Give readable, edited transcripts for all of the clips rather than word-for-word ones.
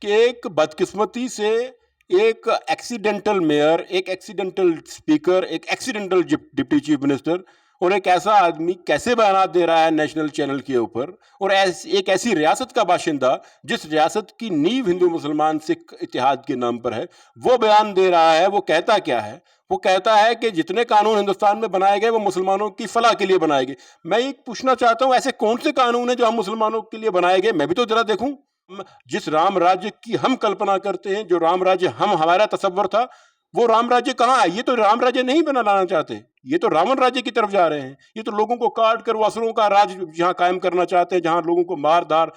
कि एक बदकिस्मती से एक एक्सीडेंटल मेयर, एक एक्सीडेंटल स्पीकर, एक एक्सीडेंटल डिप्टी चीफ मिनिस्टर और एक ऐसा आदमी कैसे बयान दे रहा है नेशनल चैनल के ऊपर, और एक ऐसी रियासत का बाशिंदा जिस रियासत की नींव हिंदू मुसलमान सिख इतिहाद के नाम पर है, वो बयान दे रहा है। वो कहता क्या है? वो कहता है कि जितने कानून हिंदुस्तान में बनाए गए वो मुसलमानों की फलाह के लिए बनाए गए। मैं ये पूछना चाहता हूं, ऐसे कौन से कानून हैं जो हम मुसलमानों के लिए बनाए गए? मैं भी तो जरा देखूं। जिस राम राज्य की हम कल्पना करते हैं, जो राम राज्य हमारा तसव्वुर था, वो राम राज्य कहाँ है? ये तो राम राज्य नहीं बना लाना चाहते, ये तो रावण राज्य की तरफ जा रहे हैं। ये तो लोगों को काट कर वो असुरों का राज जहां कायम करना चाहते हैं, जहां लोगों को मार धार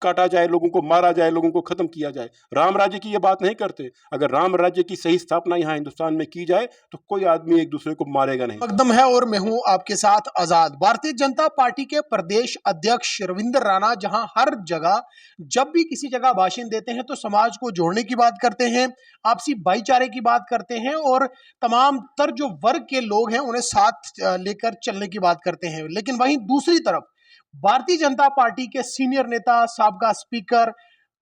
काटा जाए, लोगों को मारा जाए, लोगों को खत्म किया जाए। राम राज्य की ये बात नहीं करते। अगर राम राज्य की सही स्थापना यहाँ हिंदुस्तान में की जाए तो कोई आदमी एक दूसरे को मारेगा नहीं। एकदम है। और मैं हूं आपके साथ आजाद। भारतीय जनता पार्टी के प्रदेश अध्यक्ष रविंद्र राणा जहां हर जगह जब भी किसी जगह भाषण देते हैं तो समाज को जोड़ने की बात करते हैं, आपसी भाईचारे की बात करते हैं और तमाम तर जो वर्ग के लोग हैं उन्हें साथ लेकर चलने की बात करते हैं। लेकिन वहीं दूसरी तरफ भारतीय जनता पार्टी के सीनियर नेता, साबका स्पीकर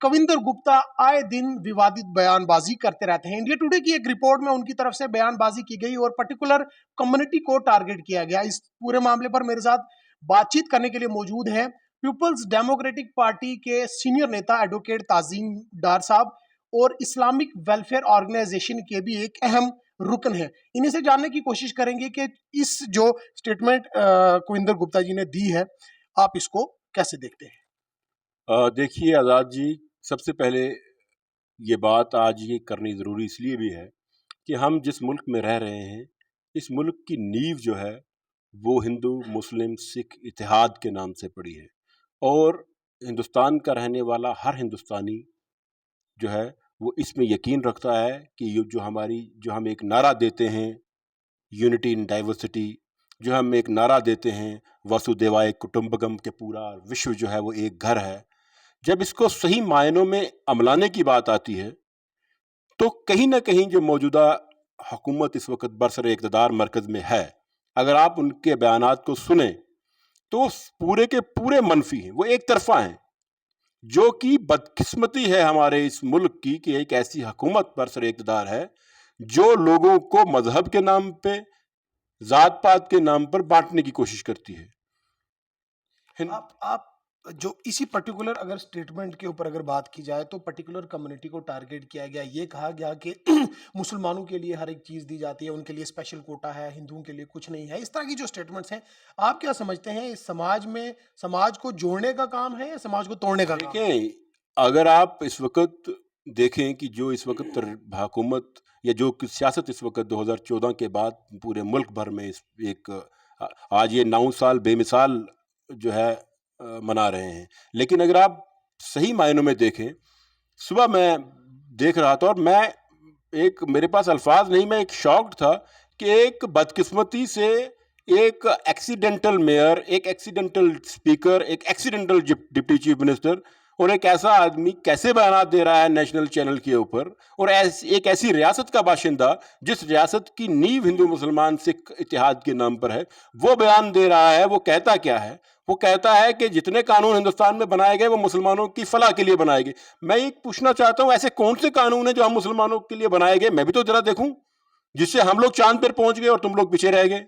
कविंदर गुप्ता आए दिन विवादित बयानबाजी करते रहते हैं। इंडिया टुडे की एक रिपोर्ट में उनकी तरफ से बयानबाजी की गई और पर्टिकुलर कम्युनिटी को टारगेट किया गया। इस पूरे मामले पर मेरे साथ बातचीत करने के लिए मौजूद है पीपल्स डेमोक्रेटिक पार्टी के सीनियर नेता एडवोकेट ताजीम डार साहब और इस्लामिक वेलफेयर ऑर्गेनाइजेशन के भी एक अहम रुकन है। इन्हीं से जानने की कोशिश करेंगे कि इस जो स्टेटमेंट कविंदर गुप्ता जी ने दी है, आप इसको कैसे देखते हैं? देखिए आज़ाद जी, सबसे पहले ये बात आज ये करनी ज़रूरी इसलिए भी है कि हम जिस मुल्क में रह रहे हैं, इस मुल्क की नींव जो है वो हिंदू, मुस्लिम, सिख इतिहाद के नाम से पड़ी है। और हिंदुस्तान का रहने वाला हर हिंदुस्तानी जो है वो इसमें यकीन रखता है कि ये जो हम एक नारा देते हैं, यूनिटी इन डाइवर्सिटी, जो हम एक नारा देते हैं वसुदेवाय कुटुंबकम, के पूरा विश्व जो है वो एक घर है, जब इसको सही मायनों में अमलाने की बात आती है तो कहीं ना कहीं जो मौजूदा हुकूमत इस वक्त बरसर इक़्तिदार मरकज़ में है, अगर आप उनके बयानात को सुने तो पूरे के पूरे मनफी हैं, वो एक तरफा हैं। जो कि बदकिस्मती है हमारे इस मुल्क की कि एक ऐसी हुकूमत बरसर इक़्तिदार है जो लोगों को मजहब के नाम पे, जात पात के नाम पर बांटने की कोशिश करती है। आप जो इसी पर्टिकुलर अगर स्टेटमेंट के ऊपर अगर बात की जाए तो पर्टिकुलर कम्युनिटी को टारगेट किया गया, ये कहा गया कि मुसलमानों के लिए हर एक चीज दी जाती है, उनके लिए स्पेशल कोटा है, हिंदुओं के लिए कुछ नहीं है। इस तरह की जो स्टेटमेंट्स हैं, आप क्या समझते हैं इस समाज में समाज को जोड़ने का काम है या समाज को तोड़ने का काम? देखें, अगर आप इस वक्त देखें कि जो इस वक्त हुकूमत या जो सियासत इस वक्त 2014 के बाद पूरे मुल्क भर में इस एक आज ये 9 साल बेमिसाल जो है मना रहे हैं। लेकिन अगर आप सही मायनों में देखें, सुबह मैं देख रहा था और मेरे पास अल्फाज नहीं, मैं एक शॉक्ड था कि एक बदकिस्मती से एक एक्सीडेंटल मेयर, एक एक्सीडेंटल स्पीकर, एक एक्सीडेंटल डिप्टी चीफ मिनिस्टर और एक ऐसा आदमी कैसे बयान दे रहा है नेशनल चैनल के ऊपर, और एक ऐसी रियासत का बाशिंदा जिस रियासत की नींव हिंदू मुसलमान सिख इतिहाद के नाम पर है, वो बयान दे रहा है। वो कहता क्या है? वो कहता है कि जितने कानून हिंदुस्तान में बनाए गए वो मुसलमानों की फलाह के लिए बनाए गए। मैं ये पूछना चाहता हूं, ऐसे कौन से कानून हैं जो हम मुसलमानों के लिए बनाए गए? मैं भी तो जरा देखूं, जिससे हम लोग चांद पर पहुंच गए और तुम लोग पीछे रह गए।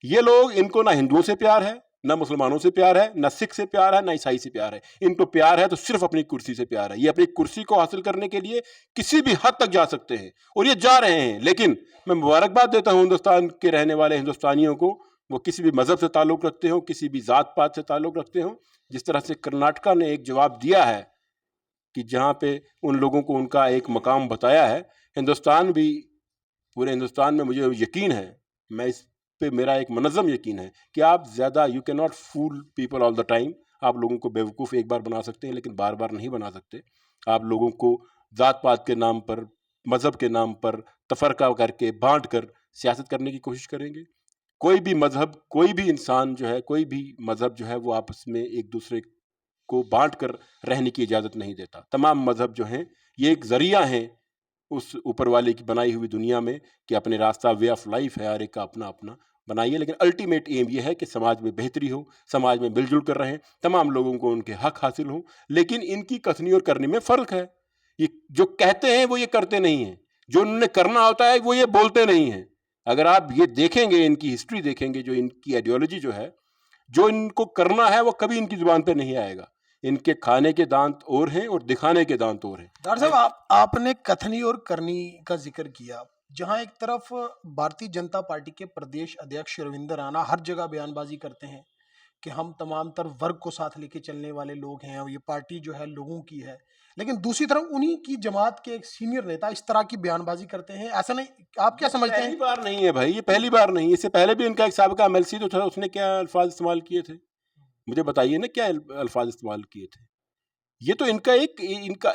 ये लोग, इनको ना हिंदुओं से प्यार है, ना मुसलमानों से प्यार है, ना सिख से प्यार है, ना ईसाई से प्यार है। इनको प्यार है तो सिर्फ अपनी कुर्सी से प्यार है। ये अपनी कुर्सी को हासिल करने के लिए किसी भी हद तक जा सकते हैं और ये जा रहे हैं। लेकिन मैं मुबारकबाद देता हूं हिंदुस्तान के रहने वाले हिंदुस्तानियों को, वो किसी भी मजहब से ताल्लुक रखते हो, किसी भी जात पात से ताल्लुक रखते हो। जिस तरह से कर्नाटका ने एक जवाब दिया है कि जहां पे उन लोगों को उनका एक मकाम बताया है, हिंदुस्तान भी, पूरे हिंदुस्तान में मुझे यकीन है, मैं इस पे मेरा एक मनज़्ज़म यकीन है कि आप ज़्यादा, you can not fool people all the time. आप लोगों को बेवकूफ़ एक बार बना सकते हैं लेकिन बार बार नहीं बना सकते। आप लोगों को जात पात के नाम पर, मज़हब के नाम पर तफरका करके, बांट कर सियासत करने की कोशिश करेंगे। कोई भी मज़हब, कोई भी इंसान जो है, कोई भी मज़हब जो है वो आपस में एक दूसरे को बांट कर रहने की इजाज़त नहीं देता। तमाम मज़हब जो हैं ये एक ज़रिया हैं उस ऊपर वाले की बनाई हुई दुनिया में कि अपने रास्ता, वे ऑफ लाइफ है हर एक का अपना अपना, बनाइए, लेकिन अल्टीमेट एम ये है कि समाज में बेहतरी हो, समाज में मिलजुल कर रहें, तमाम लोगों को उनके हक हासिल हों। लेकिन इनकी कथनी और करने में फ़र्क है। ये जो कहते हैं वो ये करते नहीं हैं, जो उन्हें करना होता है वो ये बोलते नहीं हैं। अगर आप ये देखेंगे, इनकी हिस्ट्री देखेंगे, जो इनकी आइडियोलॉजी जो है, जो इनको करना है वो कभी इनकी जुबान पे नहीं आएगा। इनके खाने के दांत और हैं और दिखाने के दांत और हैं। डॉक्टर साहब, आपने कथनी और करनी का जिक्र किया। जहां एक तरफ भारतीय जनता पार्टी के प्रदेश अध्यक्ष रविंद्र राणा हर जगह बयानबाजी करते हैं कि हम तमाम तर वर्ग को साथ लेके चलने वाले लोग हैं और ये पार्टी जो है लोगों की है, लेकिन दूसरी तरफ उन्हीं की जमात के एक सीनियर नेता इस तरह की बयानबाजी करते हैं। ऐसा नहीं, आप क्या समझते पहली हैं? बार नहीं है भाई, ये पहली बार नहीं। इससे पहले भी इनका एक साबिका एमएलसी तो था, उसने क्या अल्फाज इस्तेमाल किए थे? मुझे बताइए ना, क्या अल्फाज इस्तेमाल किए थे? ये तो इनका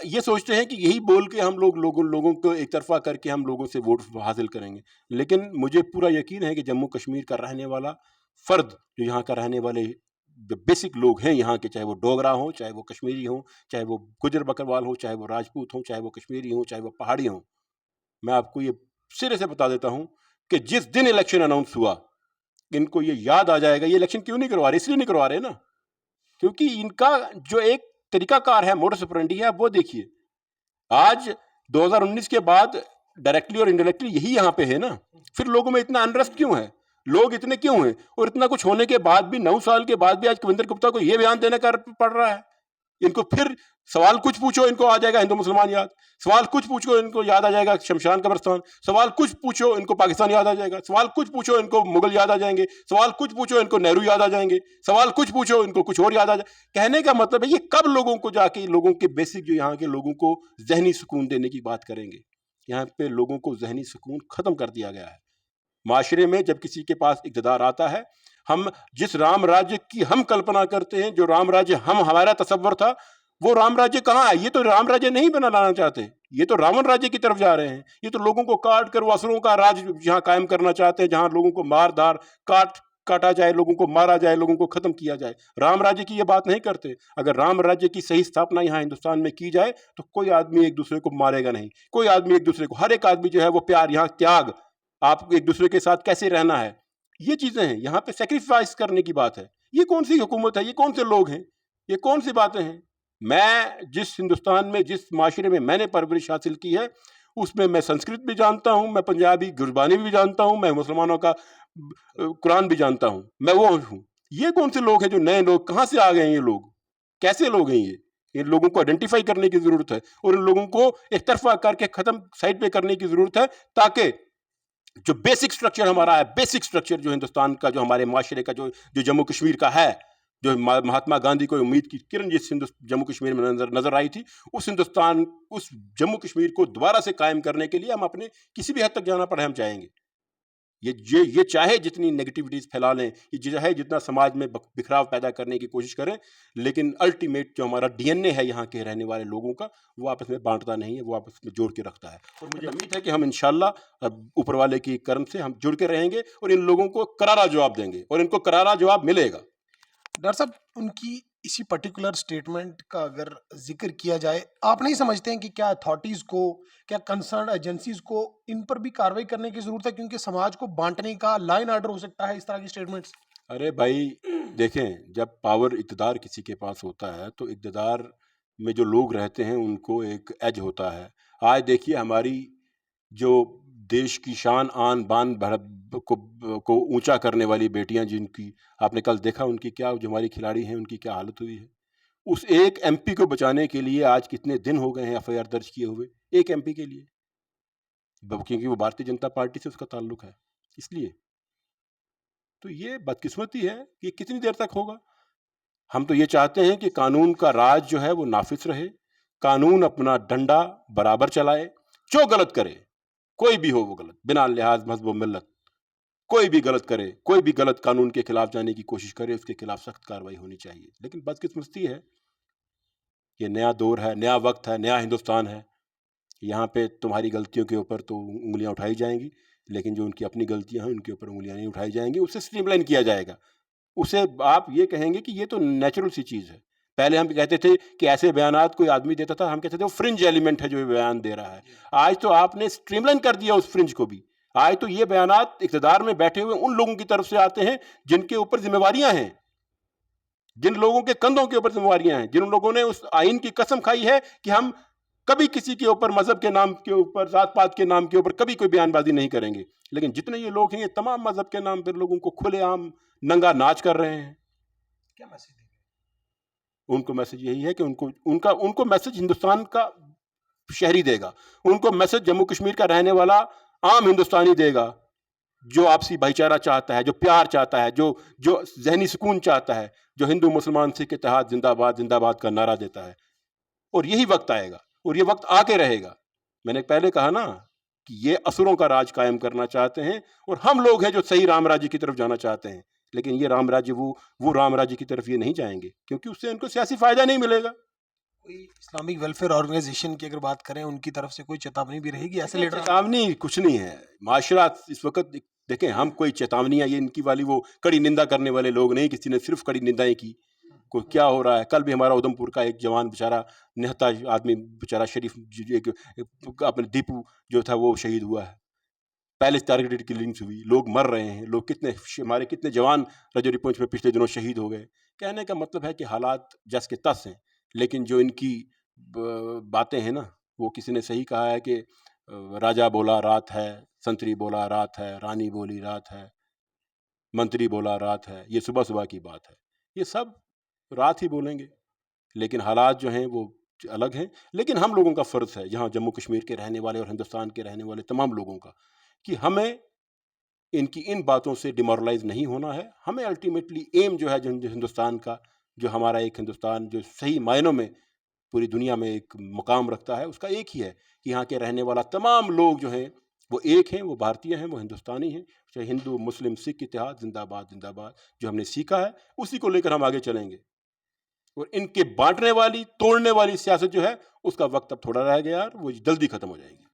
ये सोचते हैं कि यही बोल के हम लोगों को एक तरफा करके हम लोगों से वोट हासिल करेंगे। लेकिन मुझे पूरा यकीन है कि जम्मू कश्मीर का रहने वाला फर्द, जो यहाँ का रहने वाले बेसिक लोग हैं यहाँ के, चाहे वो डोगरा हों, चाहे वो कश्मीरी हों, चाहे वो गुजर बकरवाल हो, चाहे वो राजपूत हों, चाहे वो कश्मीरी हों, चाहे वो पहाड़ी हों, मैं आपको ये सिरे से बता देता हूँ कि जिस दिन इलेक्शन अनाउंस हुआ, इनको ये याद आ जाएगा। ये इलेक्शन क्यों नहीं करवा रहे? इसलिए नहीं करवा रहे ना, क्योंकि इनका जो एक तरीकाकार है, मोडस ऑपरेंडी है, वो देखिए। आज 2019 के बाद डायरेक्टली और इनडायरेक्टली यही यहाँ पे है ना। फिर लोगों में इतना अनरेस्ट क्यों है? लोग इतने क्यों हैं? और इतना कुछ होने के बाद भी, 9 साल के बाद भी आज कविंदर गुप्ता को ये बयान देने का पड़ रहा है। इनको फिर सवाल कुछ पूछो, इनको आ जाएगा हिंदू मुसलमान याद। सवाल कुछ पूछो, इनको याद आ जाएगा शमशान कब्रिस्तान। सवाल कुछ पूछो, इनको पाकिस्तान याद आ जाएगा। सवाल कुछ पूछो, इनको मुगल याद आ जाएंगे। सवाल कुछ पूछो, इनको नेहरू याद आ जाएंगे। सवाल कुछ पूछो, इनको कुछ और याद आ जाए। कहने का मतलब है, ये कब लोगों को जाके, लोगों के बेसिक, जो यहाँ के लोगों को जहनी सुकून देने की बात करेंगे? यहाँ पे लोगों को जहनी सुकून खत्म कर दिया गया है। माशरे में जब किसी के पास इक़्तिदार आता है, हम जिस राम राज्य की हम कल्पना करते हैं, जो राम राज्य हमारा तसव्वुर था, वो राम राज्य कहाँ है? ये तो राम राज्य नहीं बनाना चाहते, ये तो रावण राज्य की तरफ जा रहे हैं। ये तो लोगों को काट कर वो असुरों का राज यहाँ कायम करना चाहते हैं, जहाँ लोगों को मार धार काटा जाए, लोगों को मारा जाए, लोगों को खत्म किया जाए। राम राज्य की ये बात नहीं करते। अगर राम राज्य की सही स्थापना यहाँ हिंदुस्तान में की जाए तो कोई आदमी एक दूसरे को मारेगा नहीं, कोई आदमी एक दूसरे को, हर एक आदमी जो है वो प्यार, यहाँ त्याग, आप एक दूसरे के साथ कैसे रहना है, ये चीजें हैं। यहाँ पे सेक्रीफाइस करने की बात है। ये कौन सी हुकूमत है? ये कौन से लोग हैं? ये कौन सी बातें हैं? मैं जिस हिंदुस्तान में, जिस माशरे में मैंने परवरिश हासिल की है, उसमें मैं संस्कृत भी जानता हूँ, मैं पंजाबी गुरबानी भी जानता हूँ, मैं मुसलमानों का कुरान भी जानता हूँ, मैं वो हूँ। ये कौन से लोग हैं जो नए लोग, कहाँ से आ गए हैं ये लोग? कैसे लोग हैं ये? इन लोगों को आइडेंटिफाई करने की जरूरत है और इन लोगों को एक तरफा करके खत्म साइड पे करने की जरूरत है, ताकि जो बेसिक स्ट्रक्चर हमारा है, बेसिक स्ट्रक्चर जो हिंदुस्तान का, जो हमारे माशरे का, जो जम्मू कश्मीर का है, जो महात्मा गांधी को उम्मीद की किरण जिस जम्मू कश्मीर में नजर आई थी, उस हिंदुस्तान, उस जम्मू कश्मीर को दोबारा से कायम करने के लिए हम अपने किसी भी हद तक जाना पड़े, हम चाहेंगे। ये चाहे जितनी नेगेटिविटीज फैला लें, ये चाहे जितना समाज में बिखराव पैदा करने की कोशिश करें, लेकिन अल्टीमेट जो हमारा डीएनए है यहाँ के रहने वाले लोगों का, वो आपस में बांटता नहीं है, वो आपस में जोड़ के रखता है। और मुझे उम्मीद है कि हम इंशाल्लाह ऊपर वाले की करम से हम जुड़ के रहेंगे और इन लोगों को करारा जवाब देंगे, और इनको करारा जवाब मिलेगा। डॉक्टर साहब, उनकी इसी पर्टिकुलर स्टेटमेंट का अगर जिक्र किया जाए, आप नहीं समझते हैं कि क्या अथॉरिटीज को, क्या कंसर्न एजेंसीज को इन पर भी कार्रवाई करने की जरूरत है, क्योंकि समाज को बांटने का लाइन ऑर्डर हो सकता है इस तरह की स्टेटमेंट्स? अरे भाई देखें, जब पावर, इक़्तिदार किसी के पास होता है, तो इक़्तिदार में जो लोग रहते हैं उनको एक एज होता है। आज देखिए, हमारी जो देश की शान, आन बान को ऊंचा करने वाली बेटियां, जिनकी आपने कल देखा, उनकी क्या, जो हमारी खिलाड़ी हैं, उनकी क्या हालत हुई है। उस एक एमपी को बचाने के लिए आज कितने दिन हो गए हैं एफआईआर दर्ज किए हुए, एक एमपी के लिए, क्योंकि वो भारतीय जनता पार्टी से उसका ताल्लुक है, इसलिए। तो ये बदकिस्मती है कि कितनी देर तक होगा। हम तो ये चाहते हैं कि कानून का राज जो है वो नाफिज रहे, कानून अपना डंडा बराबर चलाए, जो गलत करे, कोई भी हो वो गलत, बिना लिहाज मजहब व मिल्लत, कोई भी गलत करे, कोई भी गलत कानून के खिलाफ जाने की कोशिश करे, उसके खिलाफ सख्त कार्रवाई होनी चाहिए। लेकिन बदकिस्मती है, ये नया दौर है, नया वक्त है, नया हिंदुस्तान है। यहाँ पे तुम्हारी गलतियों के ऊपर तो उंगलियां उठाई जाएंगी, लेकिन जो उनकी अपनी गलतियां हैं उनके ऊपर उंगलियां नहीं उठाई जाएंगी। उसे स्ट्रीमलाइन किया जाएगा, उसे आप ये कहेंगे कि ये तो नेचुरल सी चीज़ है। पहले हम कहते थे कि ऐसे बयानात कोई आदमी देता था, हम कहते थे वो फ्रिंज एलिमेंट है जो ये बयान दे रहा है। आज तो आपने स्ट्रीमलाइन कर दिया उस फ्रिंज को भी। आज तो ये बयानात इक़्तिदार में बैठे हुए उन लोगों की तरफ से आते हैं जिनके ऊपर ज़िम्मेवारियाँ हैं, जिन लोगों के कंधों के ऊपर ज़िम्मेवारियाँ हैं, जिन लोगों ने उस आइन की कसम खाई है कि हम कभी किसी के ऊपर मज़हब के नाम के ऊपर, ज़ात-पात के नाम के ऊपर कभी कोई बयानबाज़ी नहीं करेंगे। लेकिन जितने ये लोग हैं, ये तमाम मज़हब के नाम पर लोगों को खुलेआम नंगा नाच कर रहे हैं। क्या मैसेज देंगे? उनको मैसेज यही है कि उनको मैसेज हिंदुस्तान का शहरी देगा, उनको मैसेज जम्मू कश्मीर का रहने वाला आम हिंदुस्तानी देगा, जो आपसी भाईचारा चाहता है, जो प्यार चाहता है, जो ज़हनी सुकून चाहता है, जो हिंदू मुसलमान सिख इत्तेहाद जिंदाबाद जिंदाबाद का नारा देता है। और यही वक्त आएगा और ये वक्त आके रहेगा। मैंने पहले कहा ना कि ये असुरों का राज कायम करना चाहते हैं और हम लोग हैं जो सही राम राज्य की तरफ जाना चाहते हैं। लेकिन ये राम राज्य वो राम राज्य की तरफ ये नहीं जाएंगे, क्योंकि उससे उनको सियासी फायदा नहीं मिलेगा। कोई इस्लामिक वेलफेयर ऑर्गेनाइजेशन की अगर बात करें, उनकी तरफ से कोई चेतावनी भी रहेगी ऐसे लीडर? चेतावनी कुछ नहीं है। माशरा इस वक्त देखें, हम कोई चेतावनियां, ये इनकी वाली वो कड़ी निंदा करने वाले लोग नहीं, किसी ने सिर्फ कड़ी निंदाएं की। कोई क्या हो रहा है, कल भी हमारा उधमपुर का एक जवान बेचारा निहत्था आदमी बेचारा शरीफ अपने दीपू जो था वो शहीद हुआ है। पहले टारगेटेड किलिंग्स हुई, लोग मर रहे हैं, लोग हमारे कितने जवान रजौरी पुंछ में पिछले दिनों शहीद हो गए। कहने का मतलब है कि हालात जस के तस हैं, लेकिन जो इनकी बातें हैं ना, वो किसी ने सही कहा है कि राजा बोला रात है, संतरी बोला रात है, रानी बोली रात है, मंत्री बोला रात है। ये सुबह सुबह की बात है, ये सब रात ही बोलेंगे, लेकिन हालात जो हैं वो अलग हैं। लेकिन हम लोगों का फ़र्ज़ है, यहाँ जम्मू कश्मीर के रहने वाले और हिंदुस्तान के रहने वाले तमाम लोगों का, कि हमें इनकी इन बातों से डिमोरलाइज़ नहीं होना है। हमें अल्टीमेटली एम जो है जो हिंदुस्तान का, जो हमारा एक हिंदुस्तान जो सही मायनों में पूरी दुनिया में एक मुकाम रखता है, उसका एक ही है कि यहाँ के रहने वाला तमाम लोग जो हैं वो एक हैं, वो भारतीय हैं, वो हिंदुस्तानी हैं। चाहे हिंदू, मुस्लिम, सिख इत्तेहाद जिंदाबाद जिंदाबाद, जो हमने सीखा है उसी को लेकर हम आगे चलेंगे। और इनके बांटने वाली, तोड़ने वाली सियासत जो है, उसका वक्त अब थोड़ा रह गया और वो जल्दी खत्म हो जाएगी।